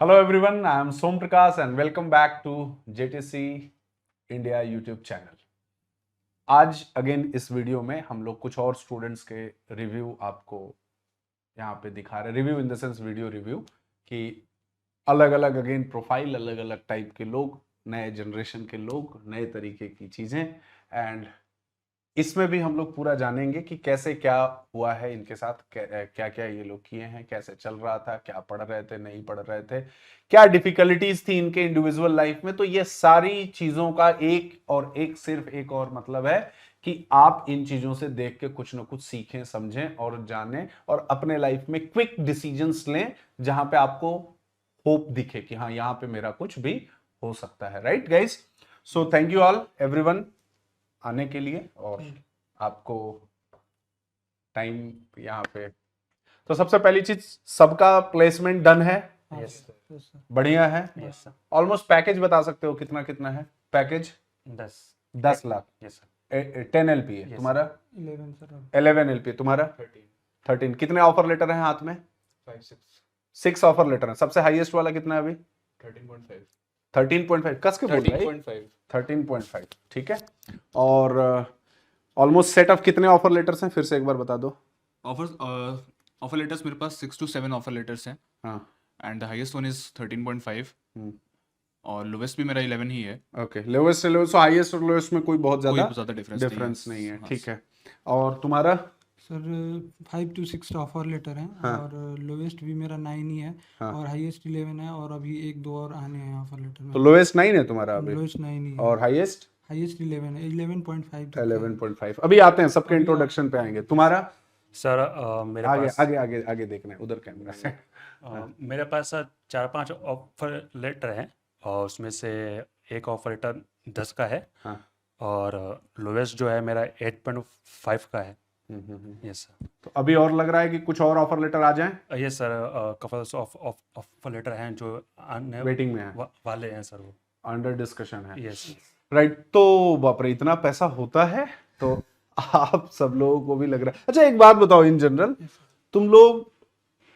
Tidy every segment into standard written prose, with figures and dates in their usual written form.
Hello everyone, I am Som Prakash and welcome back to JTC India YouTube channel. आज again इस video में हम लोग कुछ और स्टूडेंट्स के रिव्यू आपको यहाँ पे दिखा रहे हैं। Review in the sense video review कि अलग अलग अगेन प्रोफाइल, अलग अलग टाइप के लोग, नए जनरेशन के लोग, नए तरीके की चीज़ें, एंड इसमें भी हम लोग पूरा जानेंगे कि कैसे क्या हुआ है इनके साथ, क्या क्या ये लोग किए हैं, कैसे चल रहा था, क्या पढ़ रहे थे, नहीं पढ़ रहे थे, क्या डिफिकल्टीज थी इनके इंडिविजुअल लाइफ में। तो ये सारी चीजों का सिर्फ एक और मतलब है कि आप इन चीजों से देख के कुछ ना कुछ सीखें, समझें और जानें और अपने लाइफ में क्विक डिसीजंस लें जहां पे आपको होप दिखे कि हाँ यहां पे मेरा कुछ भी हो सकता है। Right guys, so thank you all everyone आने के लिए और आपको टाइम यहाँ पे। तो सबसे पहली चीज, सबका प्लेसमेंट डन है? यस बढ़िया है। Yes sir. ऑलमोस्ट पैकेज बता सकते हो कितना कितना है package? 10 lakh. Yes sir. 10 LP है तुम्हारा? 11 सर। 11 LP तुम्हारा? 13। कितने ऑफर लेटर हैं हाथ में? 6 ऑफर लेटर हैं। सबसे हाईएस्ट वाला कितना है अभी? 13.5। कस के बोल रहा है? 13.5। ठीक है। और ऑलमोस्ट सेट ऑफ कितने ऑफर लेटर्स हैं फिर से एक बार बता दो। ऑफर लेटर्स मेरे पास 6 to 7 ऑफर लेटर्स हैं हाँ and the highest one is 13.5 और लोवेस्ट भी मेरा 11 ही है। ओके, लोवेस्ट से लोवेस्ट, हाईएस्ट और लोवेस्ट में कोई बहुत ज्यादा डिफरेंस नहीं है। हाँ। ठीक है। और तुम्हारा? सर 5 to 6 ऑफर लेटर हैं। हाँ। और लोवेस्ट भी मेरा 9 ही है। हाँ। और हाईएस्ट 11 है और अभी 1-2 और आने हैं ऑफर लेटर में। तो लोवेस्ट 9 है तुम्हारा अभी? लोवेस्ट 9 ही है और हाईएस्ट? हाईएस्ट 11 है, 11.5 तक है। 11.5। अभी आते हैं, सबके इंट्रोडक्शन पे आएंगे। तुम्हारा? सर मेरे आगे पास आगे आगे आगे देखना है उधर कैमरा से। मेरे पास सर 4-5 ऑफर लेटर हैं और उसमें से एक ऑफर लेटर 10 का है। हाँ। और लोवेस्ट जो है मेरा 8.5 का है। Yes sir. तो अभी और लग रहा है कि कुछ और ऑफर लेटर आ जाएं? Yes sir, couples of offer letter हैं जो आने वेटिंग में है, वाले हैं सर, वो अंडर डिस्कशन है। यस। राइट। तो बाप रे, इतना पैसा होता है तो आप सब लोगों को भी लग रहा है। अच्छा एक बात बताओ, इन जनरल तुम लोग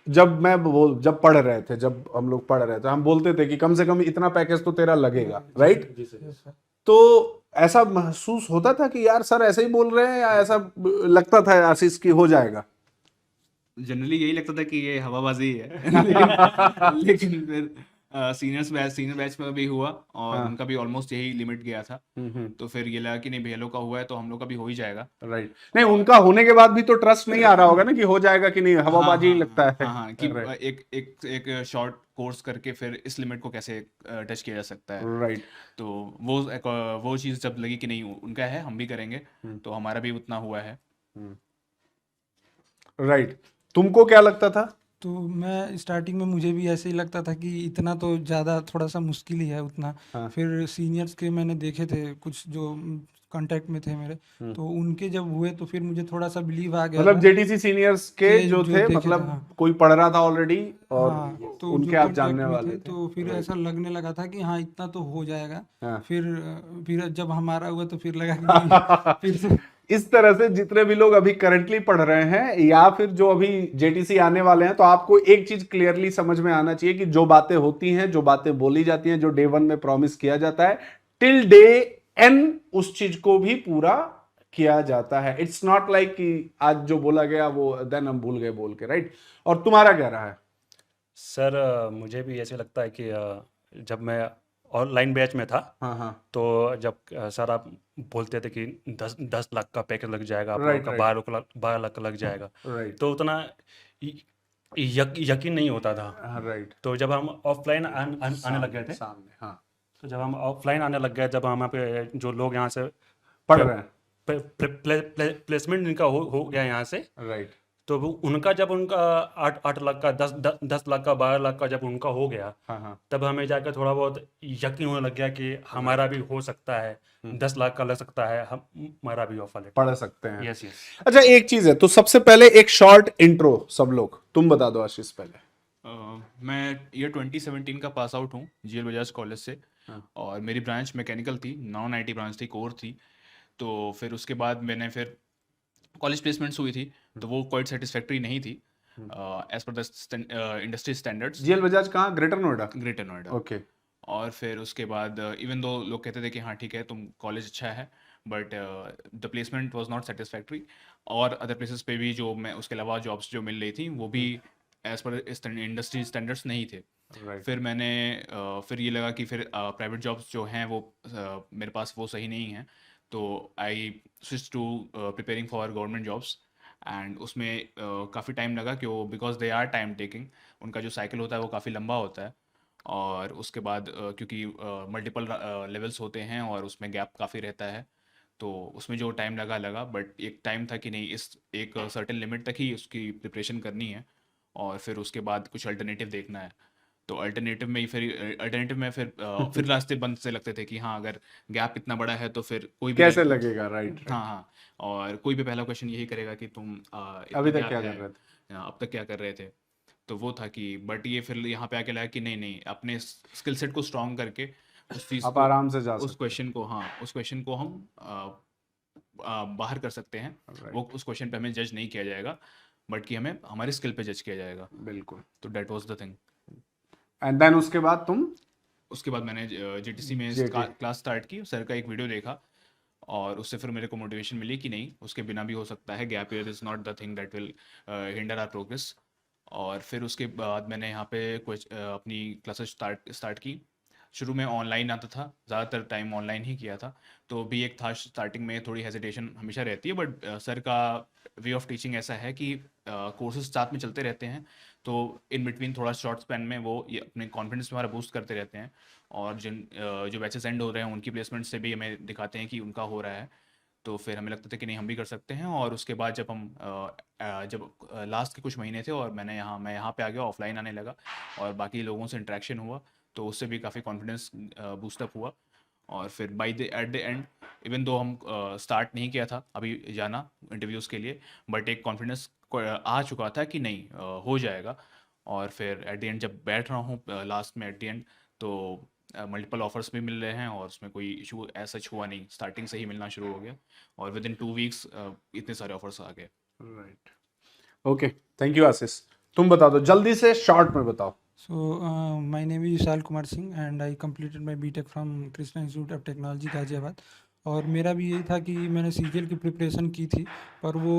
जब पढ़ रहे थे, जब हम लोग पढ़ रहे थे, हम बोलते थे कि कम से कम इतना पैकेज तो तेरा लगेगा, राइट? Yes, sir. तो ऐसा महसूस होता था कि यार सर ऐसे ही बोल रहे हैं, या ऐसा लगता था आशीष की हो जाएगा? जनरली यही लगता था कि ये हवाबाजी है लेकिन फिर सीनियर बैच में भी हुआ और उनका भी ऑलमोस्ट यही लिमिट गया था। तो फिर ये लगा कि नहीं भैया लोग का हुआ है तो हम लोग का भी हो ही जाएगा। राइट। नहीं, उनका होने के बाद भी तो ट्रस्ट नहीं आ रहा होगा ना कि हो जाएगा कि नहीं, हवाबाजी ही लगता है। हाँ कि एक शॉर्ट कोर्स करके फिर इस लिमिट को कैसे टच किया जा सकता है। राइट। तो वो चीज़ जब लगी कि नहीं उनका है हम भी करेंगे तो हमारा भी उतना हुआ है। राइट। तुमको क्या लगता था? तो मैं स्टार्टिंग में मुझे भी ऐसे ही लगता था कि इतना तो ज़्यादा थोड़ा सा मुश्किल ही है उतना। हाँ। फिर सीनियर्स के मैंने देखे थे कुछ जो कांटेक्ट में थे मेरे, तो उनके जब हुए तो फिर मुझे थोड़ा सा बिलीव आ गया मतलब था। जेटीसी सीनियर्स के जो थे, देखे थे, मतलब हाँ। कोई पढ़ रहा था ऑलरेडी और हाँ, तो उनके जो आप कांटेक्ट जानने में वाले थे, थे। तो फिर ऐसा लगने लगा था कि हाँ इतना तो हो जाएगा। हाँ। फिर जब हमारा हुआ तो फिर लगा कि नहीं, फिर से इस तरह से जितने भी लोग अभी करंटली पढ़ रहे हैं या फिर जो अभी जेटीसी आने वाले हैं, तो आपको एक चीज क्लियरली समझ में आना चाहिए कि जो बातें होती हैं, जो बातें बोली जाती हैं, जो डे 1 में प्रॉमिस किया जाता है, टिल डे N उस चीज को भी पूरा किया जाता है। इट्स नॉट लाइक कि आज जो बोला गया वो देन हम भूल गए बोल के, राइट? और तुम्हारा क्या रहा है? सर मुझे भी ऐसे लगता है कि जब मैं ऑनलाइन बैच में था, हाँ हाँ, तो जब सर आप बोलते थे कि 10 लाख का पैकेज लग जाएगा आप लोगों राइट का, राइट 12 लाख का लग जाएगा, राइट तो उतना यकीन नहीं होता था। राइट। तो जब हम ऑफलाइन आने लग गए थे, सामने, हाँ, तो जब हम ऑफलाइन आने लग गए, जब हम पे जो लोग यहाँ से पढ़ रहे हैं, प्लेसमेंट इनका हो गया यहाँ से, राइट। तो वो उनका जब उनका 8 लाख का 10 लाख का 12 लाख का जब उनका हो गया, हाँ हाँ, तब हमें जाकर थोड़ा बहुत यकीन होने लग गया कि हमारा भी हो सकता है, 10 लाख का लग सकता है, हमारा भी ऑफर लेटर। पढ़ सकते हैं। Yes yes. अच्छा एक चीज है, तो सबसे पहले एक शॉर्ट इंट्रो सब लोग तुम बता दो आशीष पहले। मैं ईयर 2017 का पास आउट हूँ जीएल बजाज कॉलेज से। और मेरी ब्रांच मैकेनिकल थी, नॉन आईटी ब्रांच थी, कोर थी। तो फिर उसके बाद मैंने फिर कॉलेज प्लेसमेंट्स हुई थी तो वो क्वाइट सेटिस्फैक्ट्री नहीं थी। As per the industry standards, GL Bajaj कहाँ, Greater Noida? Greater Noida. Okay. और फिर उसके बाद इवन दो लोग कहते थे कि हाँ ठीक है तुम कॉलेज अच्छा है, but the placement was not satisfactory, और अदर प्लेसेस पे भी जो मैं उसके अलावा जॉब्स जो मिल रही थी वो भी एज पर इंडस्ट्री स्टैंडर्ड्स नहीं थे। राइट। फिर मैंने फिर ये लगा कि फिर प्राइवेट जॉब्स जो हैं वो मेरे पास वो सही नहीं हैं, तो I switch to preparing for government jobs. And उसमें काफ़ी टाइम लगा कि वो because they are time taking, उनका जो साइकिल होता है वो काफ़ी लंबा होता है। और उसके बाद क्योंकि मल्टीपल लेवल्स होते हैं और उसमें गैप काफ़ी रहता है, तो उसमें जो टाइम लगा बट एक टाइम था कि नहीं, इस एक सर्टेन लिमिट तक ही उसकी प्रिपरेशन करनी है और फिर उसके बाद कुछ अल्टरनेटिव देखना है। तो अल्टरनेटिव में फिर रास्ते बंद से लगते थे कि हाँ अगर गैप इतना बड़ा है तो फिर कोई भी कैसे लगेगा, राइट। हाँ हाँ, और कोई भी पहला क्वेश्चन यही करेगा कि तुम इतना अभी तक गैप क्या है, कर रहे थे? अब तक क्या कर रहे थे। तो वो था कि बट ये फिर यहाँ पे आके लगा कि नहीं नहीं, अपने स्किल सेट को स्ट्रॉन्ग करके उस चीज़ आप को, आराम से जा उस सकते क्वेश्चन को, हाँ उस क्वेश्चन को हम बाहर कर सकते हैं। हैं। वो राइट, उस क्वेश्चन पे हमें जज नहीं किया जाएगा, बट कि हमें हमारे स्किल पे जज किया जाएगा। बिल्कुल। तो that was the thing. And then उसके बाद तुम उसके बाद मैंने जीटीसी में जेटी। क्लास स्टार्ट की, सर का एक वीडियो देखा और उससे फिर मेरे को मोटिवेशन मिली कि नहीं उसके बिना भी हो सकता है, gap year is not the thing that will hinder our progress. और फिर उसके बाद मैंने यहाँ पे अपनी क्लासेस स्टार्ट की। शुरू में ऑनलाइन आता था, ज़्यादातर टाइम ऑनलाइन ही किया था, तो भी एक था स्टार्टिंग में थोड़ी हेजिटेशन हमेशा रहती है, बट सर का वे ऑफ टीचिंग ऐसा है कि कोर्सेज साथ में चलते रहते हैं, तो इन बिटवीन थोड़ा शॉर्ट स्पैन में वो ये अपने कॉन्फिडेंस हमारा बूस्ट करते रहते हैं, और जो बैचेस एंड हो रहे हैं उनकी प्लेसमेंट से भी हमें दिखाते हैं कि उनका हो रहा है। तो फिर हमें लगता था कि नहीं हम भी कर सकते हैं। और उसके बाद जब हम जब लास्ट के कुछ महीने थे और मैं यहाँ पे आ गया, ऑफलाइन आने लगा और बाकी लोगों से इंटरेक्शन हुआ, तो उससे भी काफ़ी कॉन्फिडेंस बूस्टअप हुआ। और फिर by the at the end, even though हम स्टार्ट नहीं किया था अभी जाना इंटरव्यूज़ के लिए, बट एक कॉन्फिडेंस आ चुका था कि नहीं हो जाएगा। और फिर एट द एंड जब बैठ रहा हूँ लास्ट में एट द एंड, तो मल्टीपल ऑफर्स भी मिल रहे हैं और उसमें कोई इशू ऐसा हुआ नहीं, स्टार्टिंग से ही मिलना शुरू हो गया और विद इन 2 वीक्स इतने सारे ऑफर्स आ गए। राइट। ओके, थैंक यू आशीष। तुम बता दो जल्दी से, शॉर्ट में बताओ। So, my name is Vishal Kumar Singh and I completed my B.Tech from Krishna institute of technology Ghaziabad. और मेरा भी यही था कि मैंने सीजीएल की प्रिपरेशन की थी, पर वो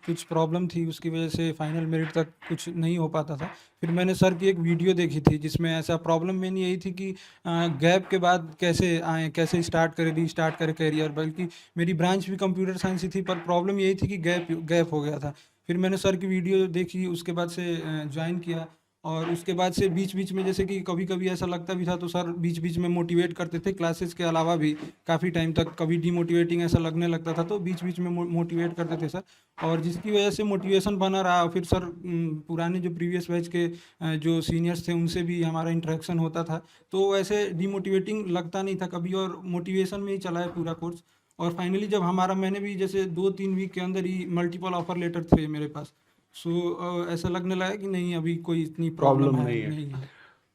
कुछ प्रॉब्लम थी, उसकी वजह से फाइनल मेरिट तक कुछ नहीं हो पाता था। फिर मैंने सर की एक वीडियो देखी थी जिसमें ऐसा प्रॉब्लम मेन यही थी कि गैप के बाद कैसे आए, कैसे स्टार्ट करें, रीस्टार्ट करें करियर। बल्कि मेरी ब्रांच भी कंप्यूटर साइंस ही थी, पर प्रॉब्लम यही थी कि गैप हो गया था। फिर मैंने सर की वीडियो देखी, उसके बाद से ज्वाइन किया। और उसके बाद से बीच बीच में जैसे कि कभी कभी ऐसा लगता भी था तो सर बीच बीच में मोटिवेट करते थे, क्लासेस के अलावा भी काफ़ी टाइम तक। कभी डीमोटिवेटिंग ऐसा लगने लगता था तो बीच बीच में मोटिवेट करते थे सर, और जिसकी वजह से मोटिवेशन बना रहा। फिर सर पुराने जो प्रीवियस बैच के जो सीनियर्स थे उनसे भी हमारा इंटरेक्शन होता था, तो ऐसे डीमोटिवेटिंग लगता नहीं था कभी, और मोटिवेशन में ही चला है पूरा कोर्स। और फाइनली जब मैंने भी जैसे 2-3 वीक के अंदर ही मल्टीपल ऑफर लेटर थे मेरे पास। सो ऐसा लगने लगा कि नहीं अभी कोई इतनी प्रॉब्लम प्रॉब्लम है नहीं है। है।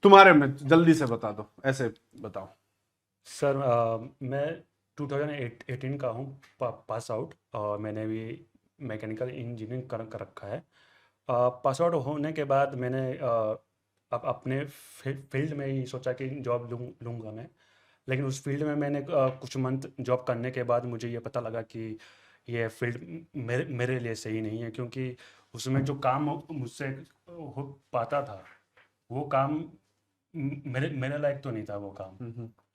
तुम्हारे में जल्दी से बता दो, ऐसे बताओ। सर मैं 2018 का हूँ, पास आउट, और मैंने भी मैकेनिकल इंजीनियरिंग कर रखा है। पास आउट होने के बाद मैंने अब अपने फील्ड में ही सोचा कि जॉब लूँगा मैं। लेकिन उस फील्ड में मैंने कुछ मंथ जॉब करने के बाद मुझे ये पता लगा कि ये फील्ड मेरे लिए सही नहीं है, क्योंकि उसमें जो काम मुझसे हो पाता था वो काम मेरे लायक तो नहीं था वो काम,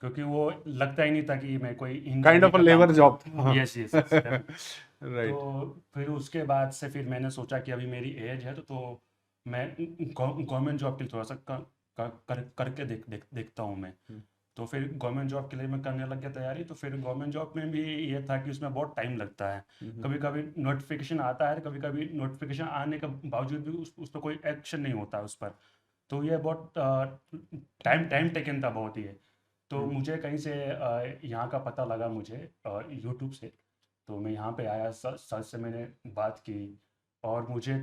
क्योंकि वो लगता ही नहीं था कि मैं कोई काइंड ऑफ लेबर जॉब था। Yes yes right. राइट। तो फिर उसके बाद से फिर मैंने सोचा कि अभी मेरी एज है तो मैं गवर्नमेंट जॉब के लिए थोड़ा सा करके देखता हूँ मैं। तो फिर गवर्नमेंट जॉब के लिए मैं करने लग गया तैयारी। तो फिर गवर्नमेंट जॉब में भी ये था कि उसमें बहुत टाइम लगता है, कभी कभी नोटिफिकेशन आता है, कभी कभी नोटिफिकेशन आने के बावजूद भी उस पर कोई एक्शन नहीं होता उस पर। तो ये बहुत टाइम टेकन था बहुत ही। तो मुझे कहीं से यहाँ का पता लगा मुझे यूट्यूब से, तो मैं यहाँ पे आया, सर से मैंने बात की, और मुझे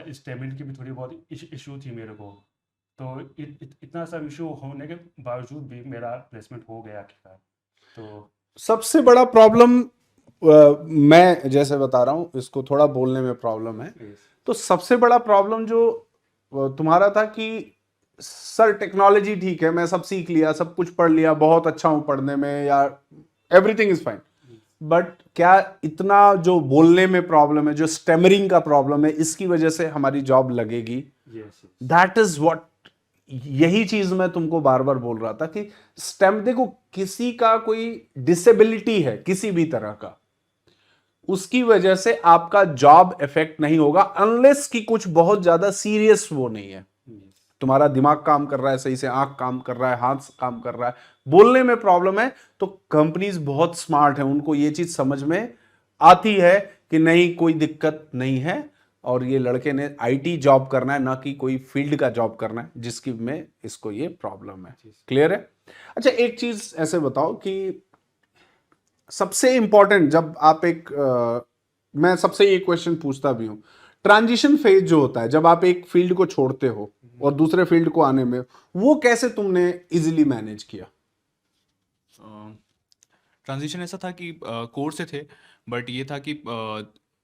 इस पेमेंट की भी थोड़ी बहुत इशू थी मेरे को। तो इतना सब इशू होने के बावजूद भी मेरा प्लेसमेंट हो गया आखिरकार। तो सबसे बड़ा प्रॉब्लम, मैं जैसे बता रहा हूँ, इसको थोड़ा बोलने में प्रॉब्लम है। तो सबसे बड़ा प्रॉब्लम जो तुम्हारा था कि सर टेक्नोलॉजी ठीक है, मैं सब सीख लिया, सब कुछ पढ़ लिया, बहुत अच्छा हूं पढ़ने में, या एवरीथिंग इज फाइन, बट क्या इतना जो बोलने में प्रॉब्लम है, जो स्टेमरिंग का प्रॉब्लम है, इसकी वजह से हमारी जॉब लगेगी? यस दैट इज व्हाट, यही चीज मैं तुमको बार बार बोल रहा था कि स्टेम, देखो किसी का कोई डिसेबिलिटी है किसी भी तरह का, उसकी वजह से आपका जॉब इफेक्ट नहीं होगा अनलेस कि कुछ बहुत ज्यादा सीरियस वो नहीं है। तुम्हारा दिमाग काम कर रहा है सही से, आंख काम कर रहा है, हाथ काम कर रहा है, बोलने में प्रॉब्लम है, तो कंपनीज बहुत स्मार्ट है, उनको ये चीज समझ में आती है कि नहीं कोई दिक्कत नहीं है, और ये लड़के ने आईटी जॉब करना है, ना कि कोई फील्ड का जॉब करना है जिसकी में इसको ये प्रॉब्लम है। क्लियर है? अच्छा, एक चीज ऐसे बताओ कि सबसे इंपॉर्टेंट जब आप मैं सबसे ये क्वेश्चन पूछता भी हूं, ट्रांजिशन फेज जो होता है जब आप एक फील्ड को छोड़ते हो और दूसरे फील्ड को आने में, वो कैसे तुमने इजीली मैनेज किया? ट्रांजिशन ऐसा था कि कोर्स से थे, बट ये था कि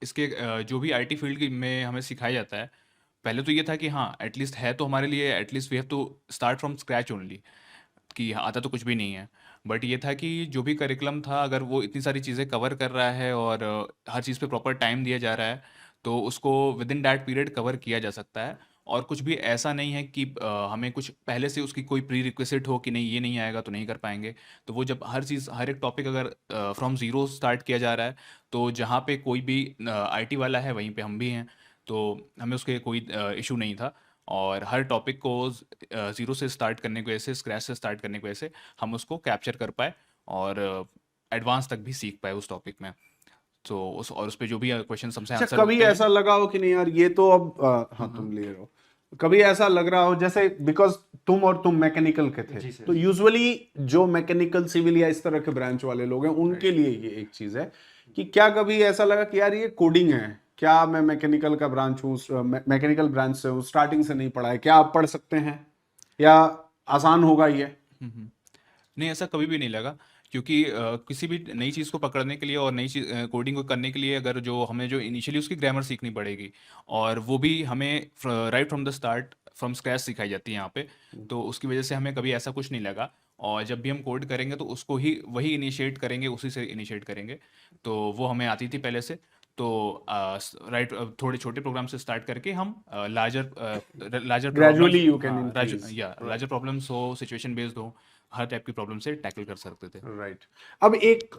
इसके जो भी आईटी फील्ड में हमें सिखाया जाता है, पहले तो ये था कि हाँ एटलीस्ट है तो हमारे लिए, at least we have to start from scratch only, कि आता तो कुछ भी नहीं है। बट ये था कि जो भी करिकुलम था, अगर वो इतनी सारी चीज़ें कवर कर रहा है और हर चीज़ पे प्रॉपर टाइम दिया जा रहा है, तो उसको with in that period cover किया जा सकता है। और कुछ भी ऐसा नहीं है कि हमें कुछ पहले से उसकी कोई प्री रिक्विजिट हो कि नहीं ये नहीं आएगा तो नहीं कर पाएंगे। तो वो जब हर चीज़, हर एक टॉपिक अगर फ्रॉम ज़ीरो स्टार्ट किया जा रहा है, तो जहाँ पे कोई भी आईटी वाला है वहीं पे हम भी हैं, तो हमें उसके कोई इशू नहीं था। और हर टॉपिक को ज़ीरो से स्टार्ट करने की वजह से, स्क्रैच से स्टार्ट करने की वजह से हम उसको कैप्चर कर पाए और एडवांस तक भी सीख पाए उस टॉपिक में। तो उस पे जो भी क्वेश्चन हमसे अच्छा, आंसर कभी होते हैं। ऐसा लगा हो कि नहीं यार ये तो अब हाँ तुम ले रहे हो, कभी ऐसा लग रहा हो जैसे, बिकॉज तुम मैकेनिकल के थे, जी सर। तो यूजुअली जो मैकेनिकल सिविल या इस तरह के ब्रांच वाले लोग हैं उनके लिए ये एक चीज है कि क्या कभी ऐसा लगा कि यार ये कोडिंग है, क्या मैं मैकेनिकल का ब्रांच हूँ, मैकेनिकल ब्रांच से हूँ, स्टार्टिंग से नहीं पढ़ा है, क्या आप पढ़ सकते हैं या आसान होगा ये? नहीं, ऐसा कभी भी नहीं लगा, क्योंकि किसी भी नई चीज़ को पकड़ने के लिए और नई चीज़ कोडिंग को करने के लिए, अगर जो हमें जो इनिशियली उसकी ग्रामर सीखनी पड़ेगी, और वो भी हमें right from the start from scratch सिखाई जाती है यहाँ पे, तो उसकी वजह से हमें कभी ऐसा कुछ नहीं लगा। और जब भी हम कोड करेंगे तो उसको ही वही इनिशिएट करेंगे, उसी से इनिशिएट करेंगे, तो वो हमें आती थी पहले से। तो राइट, थोड़े छोटे प्रोग्राम से स्टार्ट करके हम larger gradually you can problems, increase. या लार्जर प्रॉब्लम्स हो, सिचुएशन बेस्ड हो, हर टाइप की प्रॉब्लम से टैकल कर सकते थे। राइट। अब एक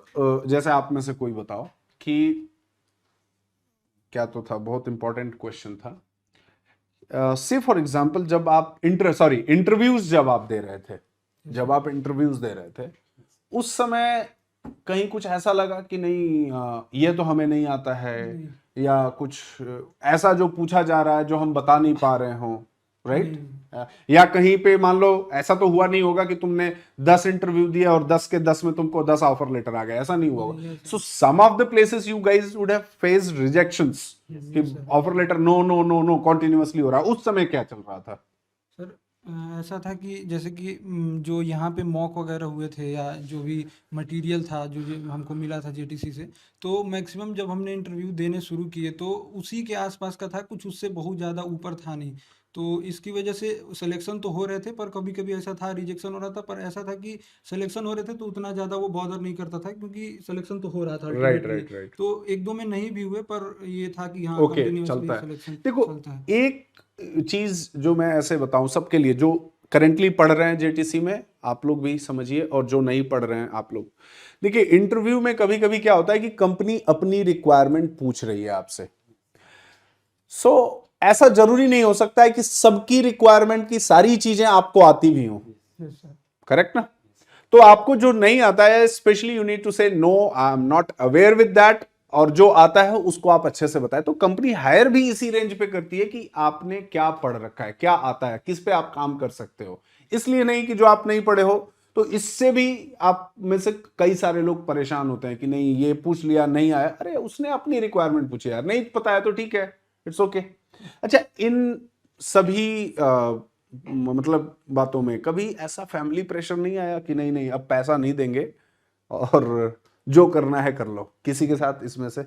जैसे आप में से कोई बताओ कि क्या तो था, बहुत इंपॉर्टेंट क्वेश्चन था, से फॉर एग्जांपल जब आप इंटरव्यूज जब आप दे रहे थे, उस समय कहीं कुछ ऐसा लगा कि नहीं ये तो हमें नहीं आता है, या कुछ ऐसा जो पूछा जा रहा है जो हम बता नहीं पा रहे हो, राइट? या कहीं पे मान लो ऐसा तो हुआ नहीं होगा कि तुमने 10 इंटरव्यू दिया और 10 के 10 में तुमको 10 ऑफर लेटर आ गया, ऐसा नहीं हुआ होगा। So some of the places you guys would have faced rejections कि offer letter no no no no continuously हो रहा है, उस समय क्या चल रहा था? सर ऐसा था कि जैसे कि जो यहाँ पे मॉक वगैरह हुए थे या जो भी मटेरियल था जो जो हमको मिला था जेटीसी से, तो मैक्सिमम जब हमने इंटरव्यू देने शुरू किए तो उसी के आसपास का था, कुछ उससे बहुत ज़्यादा ऊपर था नहीं। तो इसकी वजह से सिलेक्शन तो हो रहे थे, पर कभी कभी ऐसा था रिजेक्शन हो रहा था, पर ऐसा था कि सिलेक्शन हो रहे थे तो उतना ज़्यादा वो बॉदर नहीं करता था, क्योंकि सिलेक्शन तो हो रहा था राइट अल्टीमेटली। राइट। तो एक दो में नहीं भी हुए, पर ये था कि हाँ ओके, कंटिन्यूअसली चलता है। सिलेक्शन देखो, चलता है। एक चीज जो मैं ऐसे बताऊं सबके लिए, जो करेंटली पढ़ रहे हैं जेटीसी में, आप लोग भी समझिए, और जो नहीं पढ़ रहे हैं आप लोग देखिए, इंटरव्यू में कभी कभी क्या होता है कि कंपनी अपनी रिक्वायरमेंट पूछ रही है आपसे। सो ऐसा जरूरी नहीं हो सकता है कि सबकी रिक्वायरमेंट की सारी चीजें आपको आती भी हो, करेक्ट ना? तो आपको जो नहीं आता है, specially you need to say no, I am not aware with that, और जो आता है उसको आप अच्छे से बताएं। तो कंपनी हायर भी इसी रेंज पे करती है कि आपने क्या पढ़ रखा है, क्या आता है, किस पे आप काम कर सकते हो। इसलिए नहीं कि जो आप नहीं पढ़े हो। तो इससे भी आप में से कई सारे लोग परेशान होते हैं कि नहीं ये पूछ लिया नहीं आया, अरे उसने अपनी रिक्वायरमेंट पूछी यार, नहीं पता है तो ठीक है, इट्स ओके। अच्छा, इन सभी मतलब बातों में कभी ऐसा फैमिली प्रेशर नहीं आया कि नहीं नहीं अब पैसा नहीं देंगे और जो करना है कर लो, किसी के साथ इसमें से?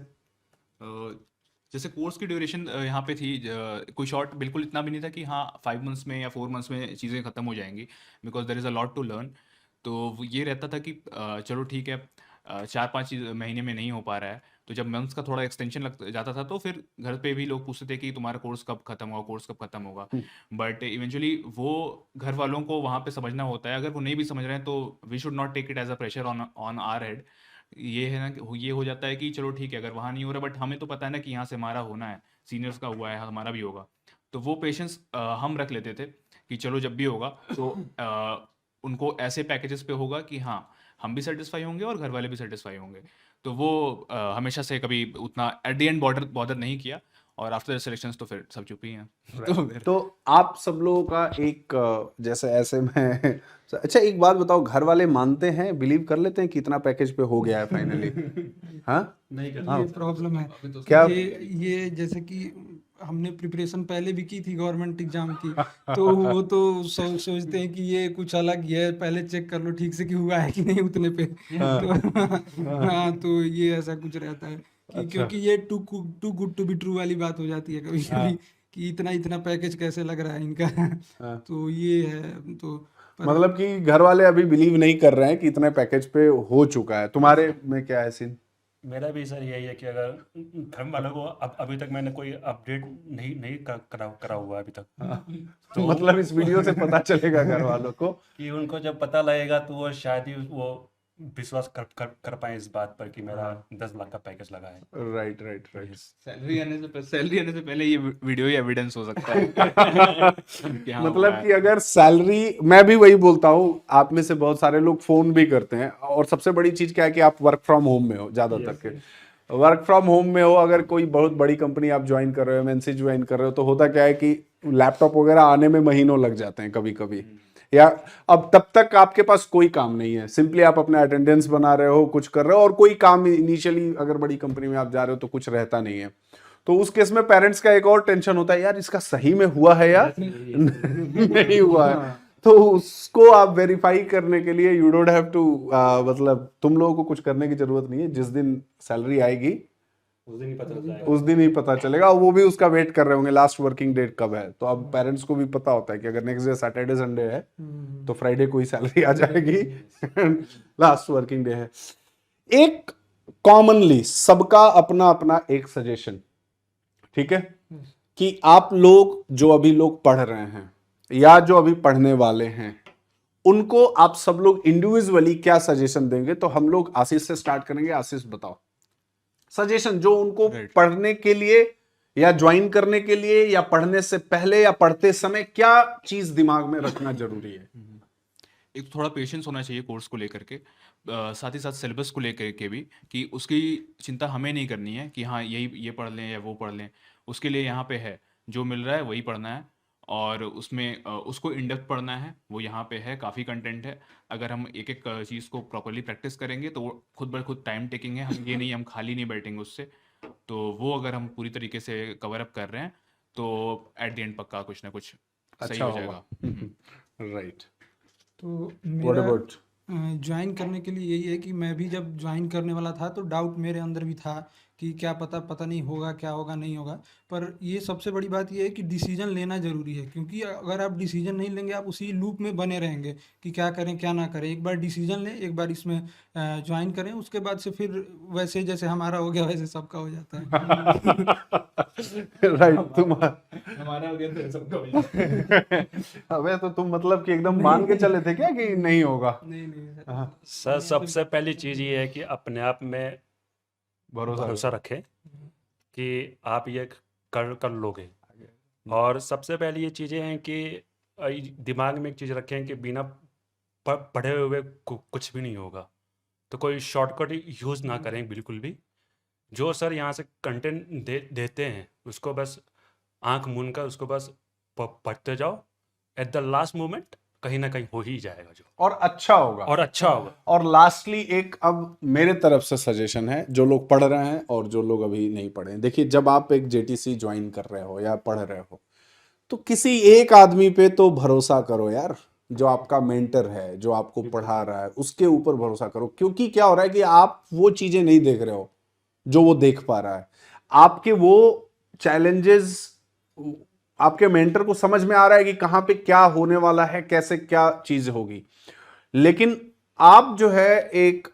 जैसे कोर्स की ड्यूरेशन यहाँ पे थी, कोई शॉर्ट बिल्कुल इतना भी नहीं था कि हाँ 5 मंथ्स में या 4 मंथ्स में चीज़ें ख़त्म हो जाएंगी, because there is a lot to learn. तो ये रहता था कि चलो ठीक है, 4-5 महीने में नहीं हो पा रहा है, तो जब मंथ्स का थोड़ा एक्सटेंशन लग जाता था तो फिर घर पे भी लोग पूछते थे कि तुम्हारा कोर्स कब खत्म होगा, कोर्स कब खत्म होगा। बट इवेंचुअली वो घर वालों को वहाँ पे समझना होता है, अगर वो नहीं भी समझ रहे हैं तो we should not take it as a pressure on on our head. ये है ना कि ये हो जाता है कि चलो ठीक है, अगर वहाँ नहीं हो रहा बट हमें तो पता है ना कि यहाँ से हमारा होना है, सीनियर्स का हुआ है, हमारा भी होगा। तो वो पेशेंस हम रख लेते थे कि चलो जब भी होगा तो उनको ऐसे पैकेजेस पे होगा कि हाँ हम भी सेटिस्फाई होंगे और घर वाले भी सेटिस्फाई होंगे। तो वो हमेशा से कभी उतना एट द एंड बॉर्डर नहीं किया, और आफ्टर सिलेक्शंस तो फिर सब चुप ही हैं। तो फिर तो आप सब लोगों का एक जैसे ऐसे में अच्छा एक बात बताओ, घर वाले मानते हैं, बिलीव कर लेते हैं कि इतना पैकेज पे हो गया है फाइनली? हाँ नहीं कर ये प्रॉब्लम है। अभी तो क्या? ये जैसे कि हमने प्रिपरेशन पहले भी की थी गवर्नमेंट एग्जाम की, तो वो तो सोचते हैं कि ये कुछ अलग ही है, पहले चेक कर लो ठीक से कि हुआ है कि नहीं उतने पे। तो हाँ, तो ये ऐसा कुछ रहता है कि अच्छा। क्योंकि ये too good to be true वाली बात हो जाती है कभी कभी कि इतना इतना पैकेज कैसे लग रहा है इनका। तो ये है तो मतलब कि घर वाले अभी बिलीव नहीं कर रहे हैं कि इतने पैकेज पे हो चुका है। तुम्हारे में क्या है सीन? मेरा भी सर यही है कि अगर घर वालों को अभी तक मैंने कोई अपडेट नहीं नहीं करा हुआ है अभी तक। तो मतलब इस वीडियो से पता चलेगा घर वालों को। कि उनको जब पता लगेगा तो वो शायद ही वो विश्वास कर पाए इस बात पर कि मेरा 10 लाख का पैकेज लगा है। Right right right. सैलरी आने से पहले ये वीडियो ही एविडेंस हो सकता है कि हाँ हुआ मतलब है। कि अगर सैलरी, मैं भी वही बोलता हूँ, आप में से बहुत सारे लोग फोन भी करते हैं, और सबसे बड़ी चीज क्या है कि आप वर्क फ्रॉम होम में हो, ज्यादातर के वर्क फ्रॉम होम में हो। अगर कोई बहुत बड़ी कंपनी आप ज्वाइन कर रहे हो, एमएनसी ज्वाइन कर रहे हो, तो होता क्या है कि लैपटॉप वगैरह आने में महीनों लग जाते हैं कभी कभी, या अब तब तक आपके पास कोई काम नहीं है, सिंपली आप अपना अटेंडेंस बना रहे हो, कुछ कर रहे हो, और कोई काम इनिशियली अगर बड़ी कंपनी में आप जा रहे हो तो कुछ रहता नहीं है। तो उस केस में पेरेंट्स का एक और टेंशन होता है, यार इसका सही में हुआ है या नहीं हुआ है। तो उसको आप वेरीफाई करने के लिए यू डोंट हैव टू, मतलब तुम लोगों को कुछ करने की जरूरत नहीं है। जिस दिन सैलरी आएगी उस दिन ही पता चलता है। उस दिन ही पता चलेगा। वो भी उसका वेट कर रहे होंगे लास्ट वर्किंग डेट कब है। तो अब पेरेंट्स को भी पता होता है कि अगर नेक्स्ट डे सैटरडे संडे है तो फ्राइडे को ही सैलरी आ जाएगी, लास्ट वर्किंग डे है। एक कॉमनली सबका अपना अपना एक सजेशन, ठीक है, कि आप लोग जो अभी लोग पढ़ रहे हैं या जो अभी पढ़ने वाले हैं, उनको आप सब लोग इंडिविजुअली क्या सजेशन देंगे? तो हम लोग आशीष से स्टार्ट करेंगे। आशीष बताओ सजेशन जो उनको पढ़ने के लिए या ज्वाइन करने के लिए या पढ़ने से पहले या पढ़ते समय क्या चीज दिमाग में रखना जरूरी है। एक थोड़ा पेशेंस होना चाहिए कोर्स को लेकर के, साथ ही साथ सिलेबस को लेकर के भी, कि उसकी चिंता हमें नहीं करनी है कि हाँ यही ये पढ़ लें या वो पढ़ लें। उसके लिए यहाँ पे है, जो मिल रहा है वही पढ़ना है, और उसमें उसको इन डेप्थ पढ़ना है। वो यहाँ पे है, काफ़ी कंटेंट है। अगर हम एक एक चीज़ को प्रॉपरली प्रैक्टिस करेंगे तो वो खुद ब खुद टाइम टेकिंग है, हम ये नहीं हम खाली नहीं बैठेंगे उससे। तो वो अगर हम पूरी तरीके से कवर अप कर रहे हैं तो एट द एंड पक्का कुछ ना कुछ सही अच्छा हो होगा। जाएगा। राइट। तो व्हाट मेरा अबाउट? ज्वाइन करने के लिए यही है कि मैं भी जब ज्वाइन करने वाला था तो डाउट मेरे अंदर भी था कि क्या पता नहीं होगा, क्या होगा नहीं होगा। पर ये सबसे बड़ी बात ये है कि डिसीजन लेना ज़रूरी है, क्योंकि अगर आप डिसीजन नहीं लेंगे आप उसी लूप में बने रहेंगे कि क्या करें क्या ना करें। एक बार डिसीजन लें, एक बार इसमें ज्वाइन करें, उसके बाद से फिर वैसे जैसे हमारा हो गया वैसे सबका हो जाता है। राइट। तुम हमारा हो गया तो सबका हो जाएगा। अबे तो तुम मतलब कि एकदम मान के चले थे क्या कि नहीं होगा? नहीं हाँ, सर सबसे पहली चीज़ ये है कि अपने आप में भरोसा रखें कि आप ये कर लोगे। और सबसे पहले ये चीज़ें हैं कि दिमाग में एक चीज़ रखें कि बिना पढ़े हुए कुछ भी नहीं होगा। तो कोई शॉर्टकट यूज़ ना करें बिल्कुल भी। जो सर यहाँ से कंटेंट देते हैं उसको बस आंख मूंद कर उसको बस पढ़ते जाओ। एट द लास्ट मोमेंट कहीं ना कहीं हो ही जाएगा जो, और अच्छा होगा। और अच्छा होगा। और लास्टली एक अब मेरे तरफ से सजेशन है, जो लोग पढ़ रहे हैं और जो लोग अभी नहीं पढ़े हैं। देखिए, जब आप एक जेटीसी ज्वाइन कर रहे हो या पढ़ रहे हो तो किसी एक आदमी पे तो भरोसा करो यार, जो आपका मेंटर है, जो आपको पढ़ा रहा है, उसके ऊपर भरोसा करो। क्योंकि क्या हो रहा है कि आप वो चीजें नहीं देख रहे हो जो वो देख पा रहा है। आपके वो चैलेंजेस आपके मेंटर को समझ में आ रहा है कि कहां पे क्या होने वाला है, कैसे क्या चीज होगी, लेकिन आप जो है एक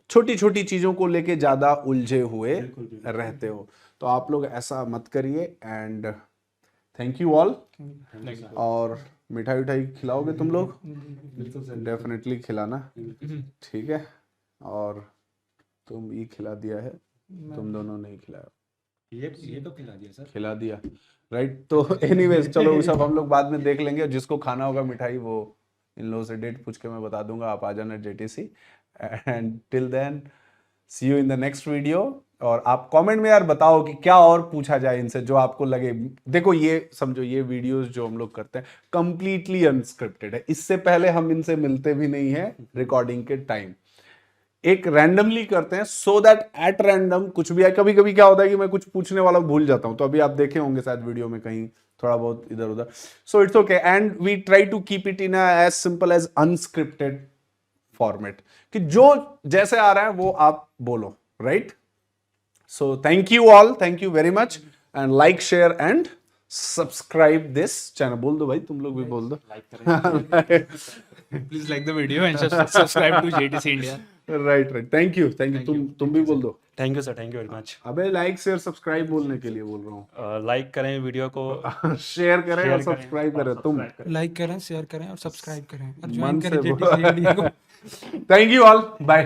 छोटी छोटी चीजों को लेके ज्यादा उलझे हुए रहते हो। तो आप लोग ऐसा मत करिए। And thank you all. और मिठाई उठाई खिलाओगे तुम लोग? डेफिनेटली खिलाना, ठीक है। और तुम ये खिला दिया है, तुम दोनों नहीं खिलाया, ये तो खिला दिया सर। खिला दिया, राइट। तो एनीवेज चलो वो सब हम लोग बाद में देख लेंगे। जिसको खाना होगा मिठाई वो इन लोगों से डेट पूछ के मैं बता दूंगा, आप आ जाना JTC। And till then see you in the next video. और आप कमेंट में यार बताओ कि क्या और पूछा जाए इनसे जो आपको लगे। देखो ये समझो, ये वीडियोस जो हम लोग करते हैं कंप्लीटली अनस्क्रिप्टेड है। इससे पहले हम इनसे मिलते भी नहीं है रिकॉर्डिंग के टाइम, एक रैंडमली करते हैं सो दैट एट रैंडम कुछ भी आए। कभी कभी क्या होता है कि मैं कुछ पूछने वाला भूल जाता हूं, तो अभी आप देखे होंगे शायद वीडियो में कहीं थोड़ा बहुत इधर उधर। So it's okay and we try to keep it in as simple as unscripted format, कि जो जैसे आ रहा है वो आप बोलो, right. So thank you all, thank you very much. And like share and subscribe this channel. बोल दो भाई, तुम लोग भी बोल दो। Please like the video and subscribe to JTC India. Right, thank you तुम भी बोल दो। Thank you sir, thank you very much. अबे लाइक शेयर सब्सक्राइब बोलने के लिए बोल रहा हूँ। लाइक करें वीडियो को, शेयर करें और शेयर सब्सक्राइब करें तुम। लाइक करें, शेयर करें और सब्सक्राइब करें और मन ज्वाइन से करें बोलो। JTC इंडिया को। Thank you all, bye.